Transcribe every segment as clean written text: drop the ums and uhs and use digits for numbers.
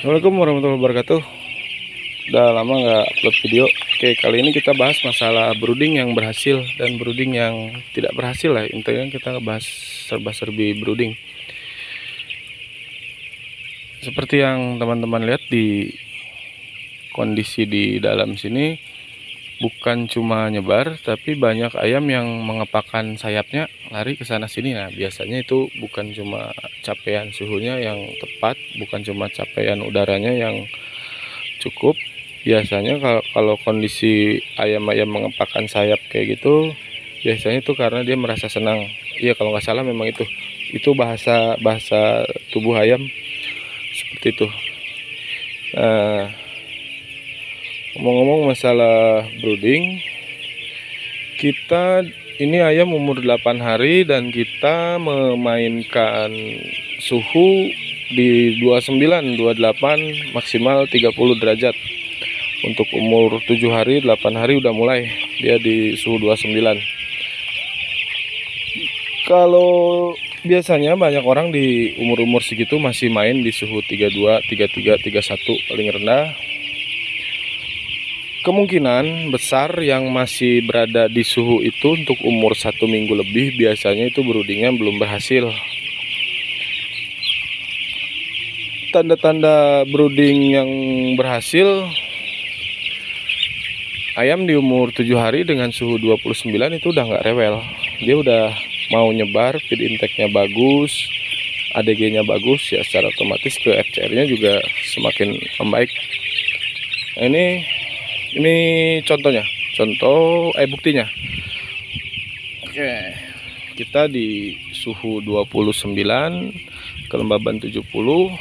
Assalamualaikum warahmatullahi wabarakatuh. Udah lama nggak upload video. Oke, kali ini kita bahas masalah brooding yang berhasil dan brooding yang tidak berhasil lah. Intinya kita bahas serba-serbi brooding. Seperti yang teman-teman lihat di kondisi di dalam sini, bukan cuma nyebar, tapi banyak ayam yang mengepakkan sayapnya lari ke sana sini. Nah, biasanya itu bukan cuma capaian suhunya yang tepat, bukan cuma capaian udaranya yang cukup. Biasanya kalau kondisi ayam-ayam mengepakkan sayap kayak gitu, biasanya itu karena dia merasa senang. Iya, kalau nggak salah memang itu bahasa tubuh ayam seperti itu. Nah, ngomong-ngomong masalah brooding, kita ini ayam umur 8 hari dan kita memainkan suhu di 29, 28, maksimal 30 derajat. Untuk umur 7 hari, 8 hari udah mulai dia di suhu 29. Kalau biasanya banyak orang di umur-umur segitu masih main di suhu 32, 33, 31 paling rendah. Kemungkinan besar yang masih berada di suhu itu untuk umur 1 minggu lebih, biasanya itu broodingnya belum berhasil. Tanda-tanda brooding yang berhasil, ayam di umur 7 hari dengan suhu 29 itu udah nggak rewel. Dia udah mau nyebar, feed intake-nya bagus, ADG-nya bagus, ya secara otomatis ke FCR-nya juga semakin membaik. Nah, ini contohnya, buktinya. Oke, kita di suhu 29, kelembaban 70,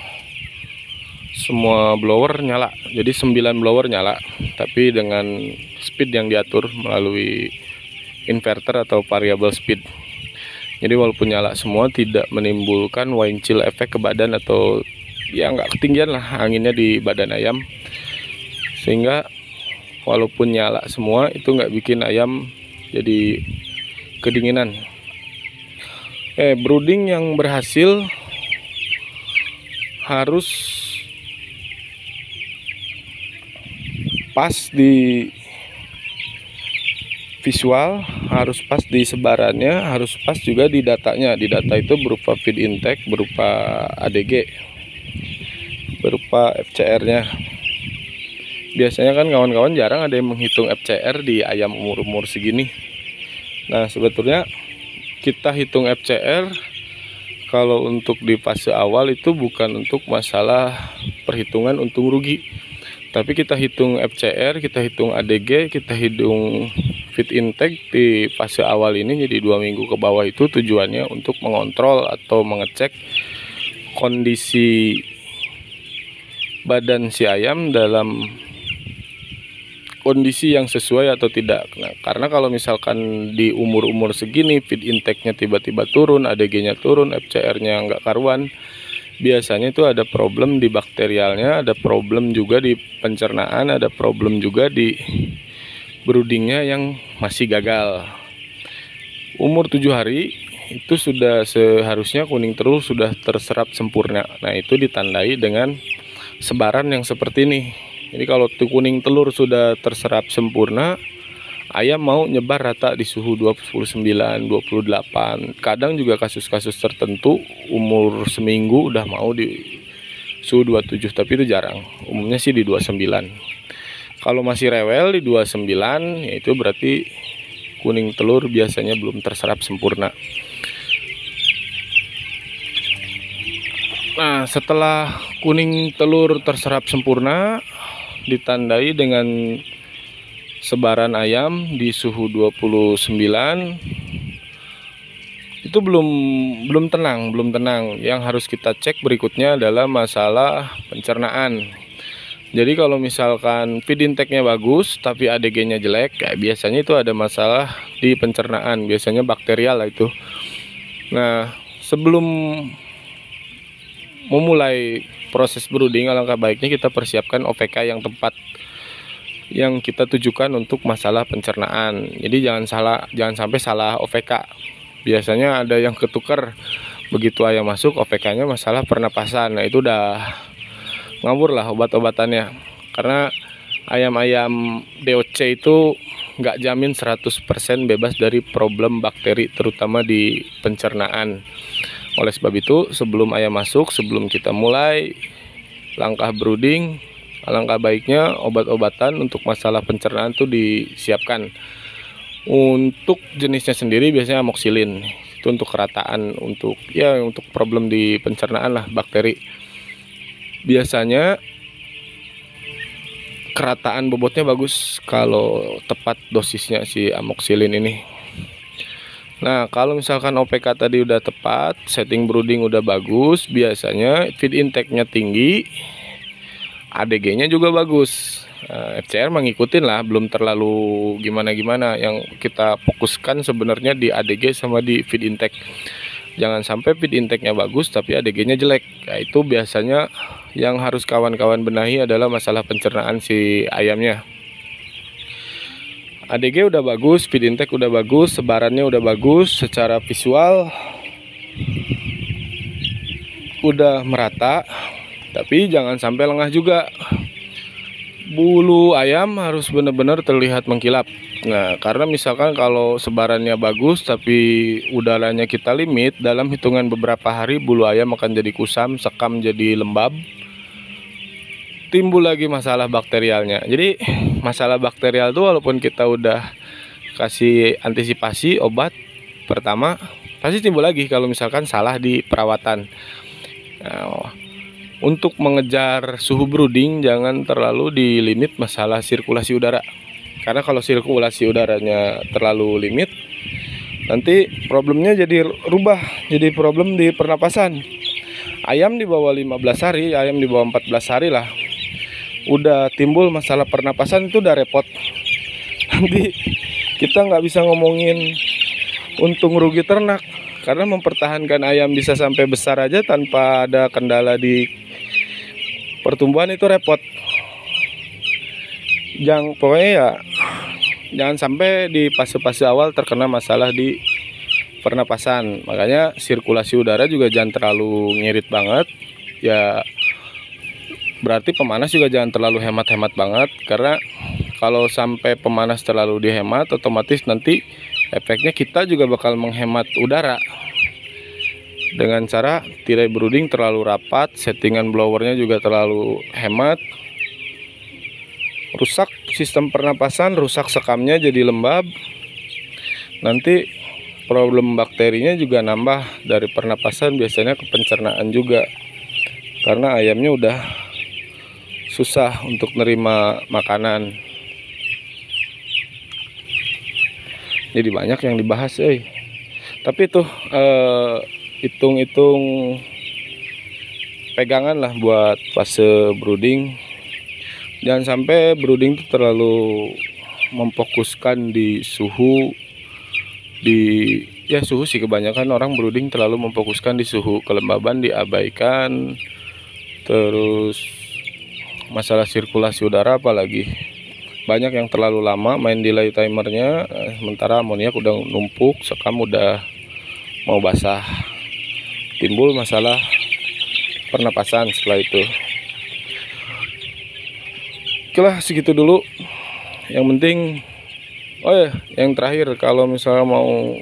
semua blower nyala. Jadi 9 blower nyala, tapi dengan speed yang diatur melalui inverter atau variable speed. Jadi walaupun nyala semua, tidak menimbulkan wind chill efek ke badan, atau ya nggak ketinggian lah anginnya di badan ayam, sehingga walaupun nyala semua itu nggak bikin ayam jadi kedinginan. Brooding yang berhasil harus pas di visual, harus pas di sebarannya, harus pas juga di datanya. Di data itu berupa feed intake, berupa ADG, berupa FCR-nya. Biasanya kan kawan-kawan jarang ada yang menghitung FCR di ayam umur-umur segini. Nah, sebetulnya kita hitung FCR kalau untuk di fase awal itu bukan untuk masalah perhitungan untung rugi, tapi kita hitung FCR, kita hitung ADG, kita hitung feed intake di fase awal ini. Jadi 2 minggu ke bawah itu tujuannya untuk mengontrol atau mengecek kondisi badan si ayam dalam kondisi yang sesuai atau tidak. Nah, karena kalau misalkan di umur-umur segini feed intake-nya tiba-tiba turun, ADG-nya turun, FCR-nya nggak karuan, biasanya itu ada problem di bakterialnya, ada problem juga di pencernaan, ada problem juga di broodingnya yang masih gagal. Umur 7 hari itu sudah seharusnya kuning telur sudah terserap sempurna. Nah, itu ditandai dengan sebaran yang seperti ini. Jadi kalau kuning telur sudah terserap sempurna, ayam mau nyebar rata di suhu 29, 28. Kadang juga kasus-kasus tertentu umur seminggu udah mau di suhu 27, tapi itu jarang. Umumnya sih di 29. Kalau masih rewel di 29, yaitu berarti kuning telur biasanya belum terserap sempurna. Nah, setelah kuning telur terserap sempurna, ditandai dengan sebaran ayam di suhu 29, itu belum tenang. Yang harus kita cek berikutnya adalah masalah pencernaan. Jadi kalau misalkan feed intake-nya bagus tapi ADG-nya jelek, ya biasanya itu ada masalah di pencernaan, biasanya bakterial lah itu. Nah, sebelum memulai proses brooding, alangkah baiknya kita persiapkan OVK yang tepat, yang kita tujukan untuk masalah pencernaan. Jadi jangan sampai salah OVK. Biasanya ada yang ketukar, begitu ayam masuk OVK-nya masalah pernapasan. Nah, itu udah ngawur lah obat-obatannya, karena ayam-ayam DOC itu nggak jamin 100% bebas dari problem bakteri, terutama di pencernaan. Oleh sebab itu, sebelum ayam masuk, sebelum kita mulai langkah brooding, alangkah baiknya obat-obatan untuk masalah pencernaan itu disiapkan. Untuk jenisnya sendiri biasanya amoxicillin, itu untuk kerataan, untuk problem di pencernaan lah, bakteri. Biasanya kerataan bobotnya bagus kalau tepat dosisnya si amoxicillin ini. Nah, kalau misalkan OPK tadi udah tepat, setting brooding udah bagus, biasanya feed intake-nya tinggi, ADG-nya juga bagus. FCR mengikutin lah, belum terlalu gimana-gimana. Yang kita fokuskan sebenarnya di ADG sama di feed intake. Jangan sampai feed intake-nya bagus tapi ADG-nya jelek. Nah, itu biasanya yang harus kawan-kawan benahi adalah masalah pencernaan si ayamnya. ADG udah bagus, feed intake udah bagus, sebarannya udah bagus, secara visual udah merata, tapi jangan sampai lengah juga. Bulu ayam harus benar-benar terlihat mengkilap. Nah, karena misalkan kalau sebarannya bagus tapi udaranya kita limit, dalam hitungan beberapa hari bulu ayam akan jadi kusam, sekam jadi lembab, timbul lagi masalah bakterialnya. Jadi masalah bakterial itu walaupun kita udah kasih antisipasi obat pertama, pasti timbul lagi kalau misalkan salah di perawatan. Nah, untuk mengejar suhu brooding jangan terlalu dilimit masalah sirkulasi udara. Karena kalau sirkulasi udaranya terlalu limit, nanti problemnya jadi rubah, jadi problem di pernapasan. Ayam di bawah 15 hari, ayam di bawah 14 hari lah, udah timbul masalah pernapasan itu udah repot. Nanti kita nggak bisa ngomongin untung rugi ternak, karena mempertahankan ayam bisa sampai besar aja tanpa ada kendala di pertumbuhan itu repot. Pokoknya ya jangan sampai di fase-fase awal terkena masalah di pernapasan. Makanya sirkulasi udara juga jangan terlalu ngirit banget. Ya berarti pemanas juga jangan terlalu hemat-hemat banget, karena kalau sampai pemanas terlalu dihemat, otomatis nanti efeknya kita juga bakal menghemat udara. Dengan cara tirai brooding terlalu rapat, settingan blowernya juga terlalu hemat, rusak sistem pernapasan, rusak sekamnya jadi lembab. Nanti problem bakterinya juga nambah dari pernapasan, biasanya ke pencernaan juga, karena ayamnya udah susah untuk nerima makanan. Jadi banyak yang dibahas, tapi tuh hitung-hitung pegangan lah buat fase brooding. Jangan sampai brooding itu terlalu memfokuskan di suhu, suhu sih, kebanyakan orang brooding terlalu memfokuskan di suhu, kelembaban diabaikan, terus masalah sirkulasi udara apalagi banyak yang terlalu lama main delay timernya, sementara amoniak udah numpuk, sekam udah mau basah, timbul masalah pernapasan setelah itu. Oke lah, segitu dulu. Yang penting, yang terakhir, kalau misalnya mau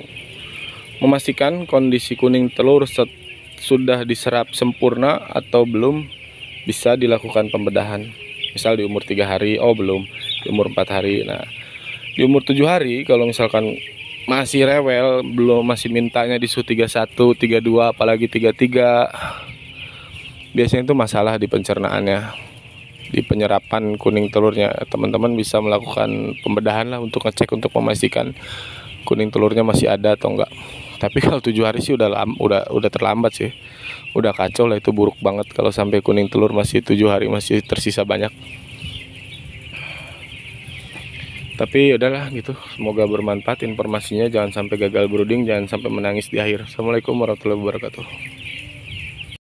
memastikan kondisi kuning telur sudah diserap sempurna atau belum, bisa dilakukan pembedahan. Misal di umur 3 hari, belum, di umur 4 hari. Nah, di umur 7 hari kalau misalkan masih rewel, belum, masih mintanya di suhu 31, 32, apalagi 33, biasanya itu masalah di pencernaannya, di penyerapan kuning telurnya. Teman-teman bisa melakukan pembedahan lah untuk ngecek, untuk memastikan kuning telurnya masih ada atau enggak. Tapi kalau 7 hari sih udah terlambat sih, udah kacau lah, itu buruk banget kalau sampai kuning telur masih 7 hari masih tersisa banyak. Tapi udahlah gitu, semoga bermanfaat informasinya. Jangan sampai gagal brooding, jangan sampai menangis di akhir. Assalamualaikum warahmatullahi wabarakatuh.